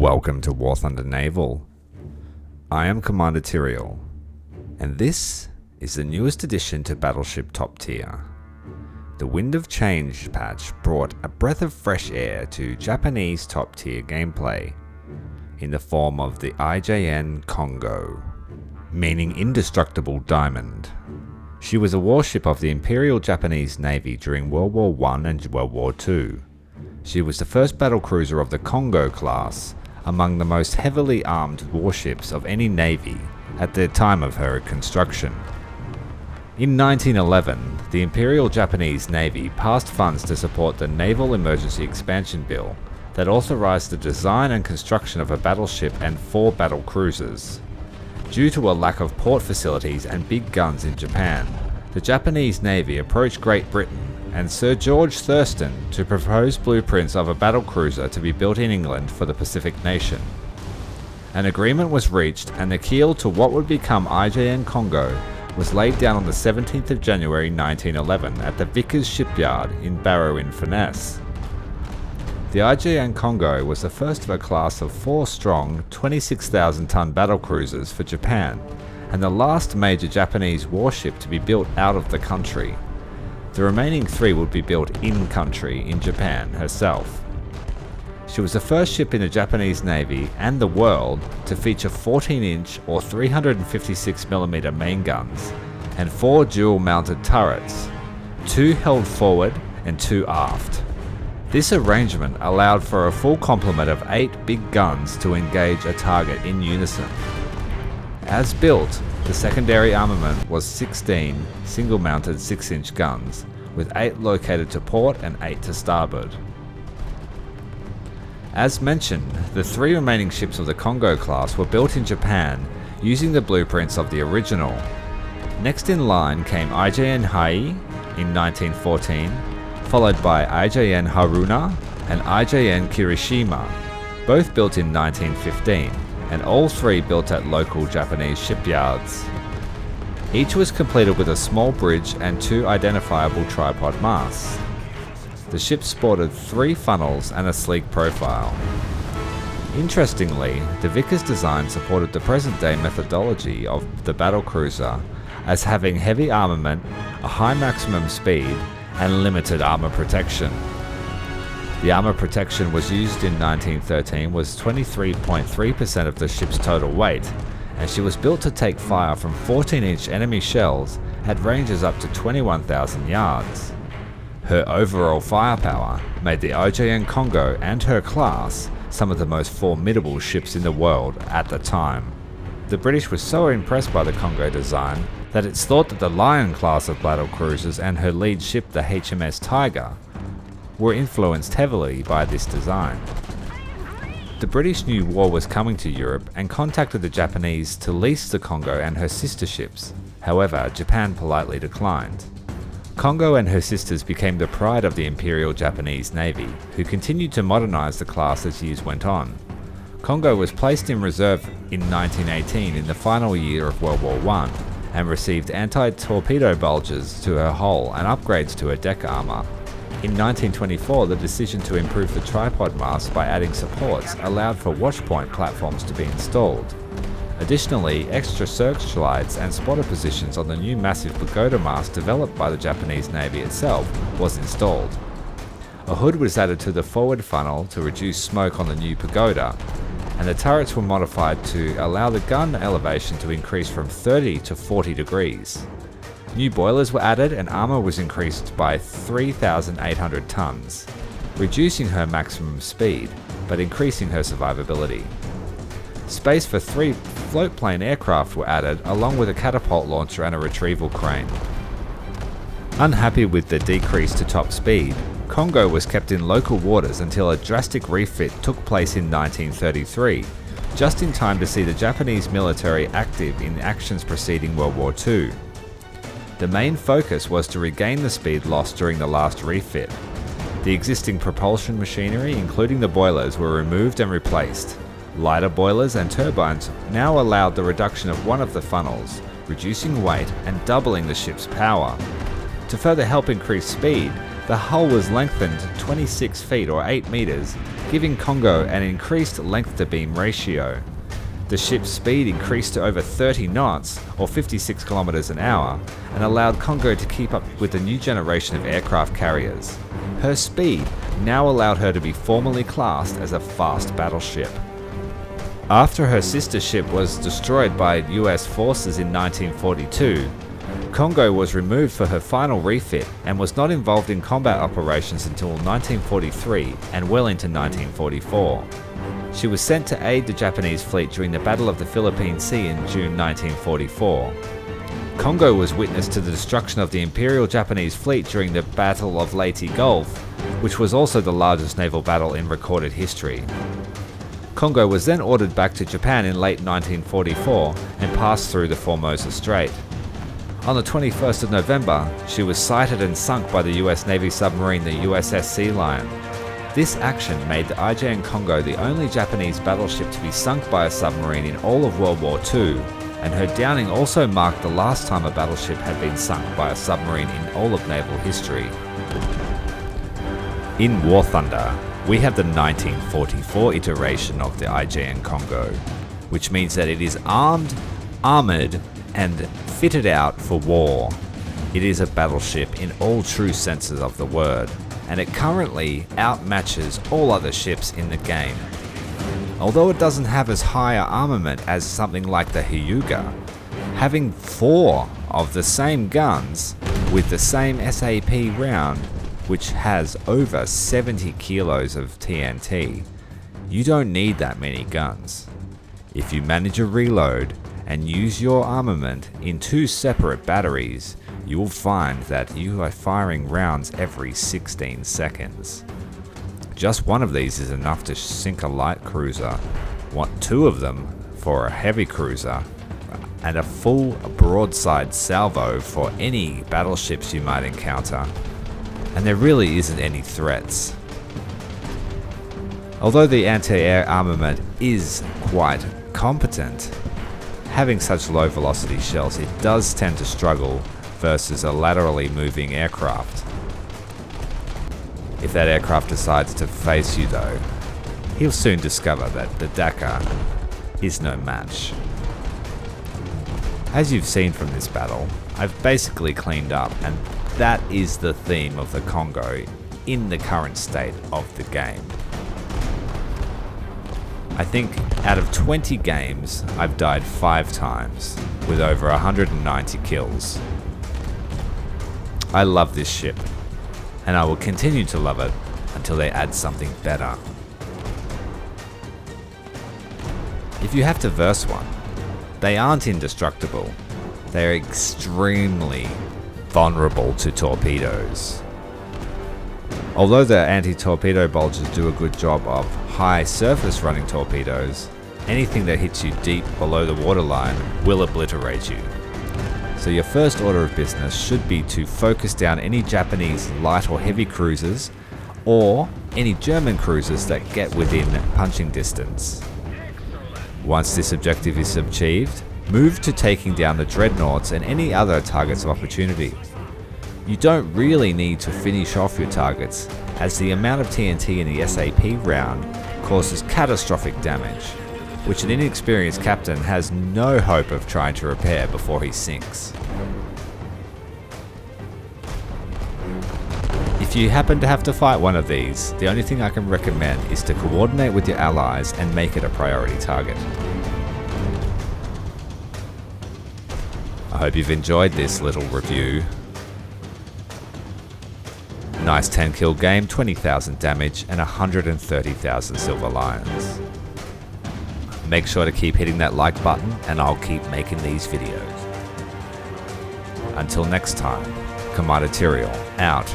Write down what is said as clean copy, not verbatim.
Welcome to War Thunder Naval. I am Commander Tyrael, and this is the newest addition to Battleship Top Tier. The Wind of Change patch brought a breath of fresh air to Japanese top tier gameplay in the form of the IJN Kongo, meaning Indestructible Diamond. She was a warship of the Imperial Japanese Navy during World War I and World War II. She was the first battlecruiser of the Kongo class, among the most heavily armed warships of any navy at the time of her construction. In 1911, the Imperial Japanese Navy passed funds to support the Naval Emergency Expansion Bill that authorized the design and construction of a battleship and 4 battle cruisers. Due to a lack of port facilities and big guns in Japan, the Japanese Navy approached Great Britain and Sir George Thurston to propose blueprints of a battlecruiser to be built in England for the Pacific nation. An agreement was reached, and the keel to what would become IJN Kongo was laid down on the 17th of January 1911 at the Vickers shipyard in Barrow-in-Furness. The IJN Kongo was the first of a class of 4 strong 26,000-ton battlecruisers for Japan, and the last major Japanese warship to be built out of the country. The remaining 3 would be built in-country in Japan herself. She was the first ship in the Japanese Navy and the world to feature 14-inch or 356mm main guns and 4 dual-mounted turrets, 2 held forward and 2 aft. This arrangement allowed for a full complement of 8 big guns to engage a target in unison. As built, the secondary armament was 16 single-mounted 6-inch guns, with 8 located to port and 8 to starboard. As mentioned, the 3 remaining ships of the Kongo class were built in Japan using the blueprints of the original. Next in line came IJN Hai in 1914, followed by IJN Haruna and IJN Kirishima, both built in 1915, and all 3 built at local Japanese shipyards. Each was completed with a small bridge and 2 identifiable tripod masts. The ship sported 3 funnels and a sleek profile. Interestingly, the Vickers design supported the present-day methodology of the battlecruiser as having heavy armament, a high maximum speed, and limited armor protection. The armor protection was used in 1913 was 23.3% of the ship's total weight, and she was built to take fire from 14-inch enemy shells at ranges up to 21,000 yards. Her overall firepower made the IJN Kongo and her class some of the most formidable ships in the world at the time. The British were so impressed by the Kongo design that it's thought that the Lion class of battlecruisers and her lead ship, the HMS Tiger, were influenced heavily by this design. The British knew war was coming to Europe and contacted the Japanese to lease the Kongo and her sister ships. However, Japan politely declined. Kongo and her sisters became the pride of the Imperial Japanese Navy, who continued to modernize the class as years went on. Kongo was placed in reserve in 1918 in the final year of World War I, and received anti-torpedo bulges to her hull and upgrades to her deck armor. In 1924, the decision to improve the tripod mast by adding supports allowed for watchpoint platforms to be installed. Additionally, extra searchlights and spotter positions on the new massive pagoda mast developed by the Japanese Navy itself was installed. A hood was added to the forward funnel to reduce smoke on the new pagoda, and the turrets were modified to allow the gun elevation to increase from 30 to 40 degrees. New boilers were added and armor was increased by 3,800 tons, reducing her maximum speed, but increasing her survivability. Space for 3 floatplane aircraft were added, along with a catapult launcher and a retrieval crane. Unhappy with the decrease to top speed, Kongo was kept in local waters until a drastic refit took place in 1933, just in time to see the Japanese military active in actions preceding World War II. The main focus was to regain the speed lost during the last refit. The existing propulsion machinery, including the boilers, were removed and replaced. Lighter boilers and turbines now allowed the reduction of one of the funnels, reducing weight and doubling the ship's power. To further help increase speed, The hull was lengthened 26 feet or 8 meters, giving Kongo an increased length-to-beam ratio. The ship's speed increased to over 30 knots, or 56 kilometers an hour, and allowed Kongo to keep up with the new generation of aircraft carriers. Her speed now allowed her to be formally classed as a fast battleship. After her sister ship was destroyed by US forces in 1942, Kongo was removed for her final refit and was not involved in combat operations until 1943 and well into 1944. She was sent to aid the Japanese fleet during the Battle of the Philippine Sea in June 1944. Kongo was witness to the destruction of the Imperial Japanese fleet during the Battle of Leyte Gulf, which was also the largest naval battle in recorded history. Kongo was then ordered back to Japan in late 1944 and passed through the Formosa Strait. On the 21st of November, she was sighted and sunk by the US Navy submarine the USS Sea Lion. This action made the IJN Kongo the only Japanese battleship to be sunk by a submarine in all of World War II, and her downing also marked the last time a battleship had been sunk by a submarine in all of naval history. In War Thunder, we have the 1944 iteration of the IJN Kongo, which means that it is armed, armoured, and fitted out for war. It is a battleship in all true senses of the word, and it currently outmatches all other ships in the game. Although it doesn't have as high an armament as something like the Hyuga, having 4 of the same guns with the same SAP round, which has over 70 kilos of TNT, you don't need that many guns. If you manage a reload and use your armament in 2 separate batteries, you will find that you are firing rounds every 16 seconds. Just one of these is enough to sink a light cruiser, 2 of them for a heavy cruiser, and a full broadside salvo for any battleships you might encounter. And there really isn't any threats. Although the anti-air armament is quite competent, having such low velocity shells, it does tend to struggle versus a laterally moving aircraft. If that aircraft decides to face you though, he'll soon discover that the Dakar is no match. As you've seen from this battle, I've basically cleaned up, and that is the theme of the Kongo in the current state of the game. I think out of 20 games, I've died 5 times, with over 190 kills. I love this ship, and I will continue to love it until they add something better. If you have to verse one, they aren't indestructible. They are extremely vulnerable to torpedoes. Although the anti-torpedo bulges do a good job of high surface running torpedoes, anything that hits you deep below the waterline will obliterate you. So your first order of business should be to focus down any Japanese light or heavy cruisers, or any German cruisers that get within punching distance. Once this objective is achieved, move to taking down the dreadnoughts and any other targets of opportunity. You don't really need to finish off your targets, as the amount of TNT in the SAP round causes catastrophic damage, which an inexperienced captain has no hope of trying to repair before he sinks. If you happen to have to fight one of these, the only thing I can recommend is to coordinate with your allies and make it a priority target. I hope you've enjoyed this little review. Nice 10 kill game, 20,000 damage and 130,000 silver lions. Make sure to keep hitting that like button and I'll keep making these videos. Until next time, Commander Tyrael out.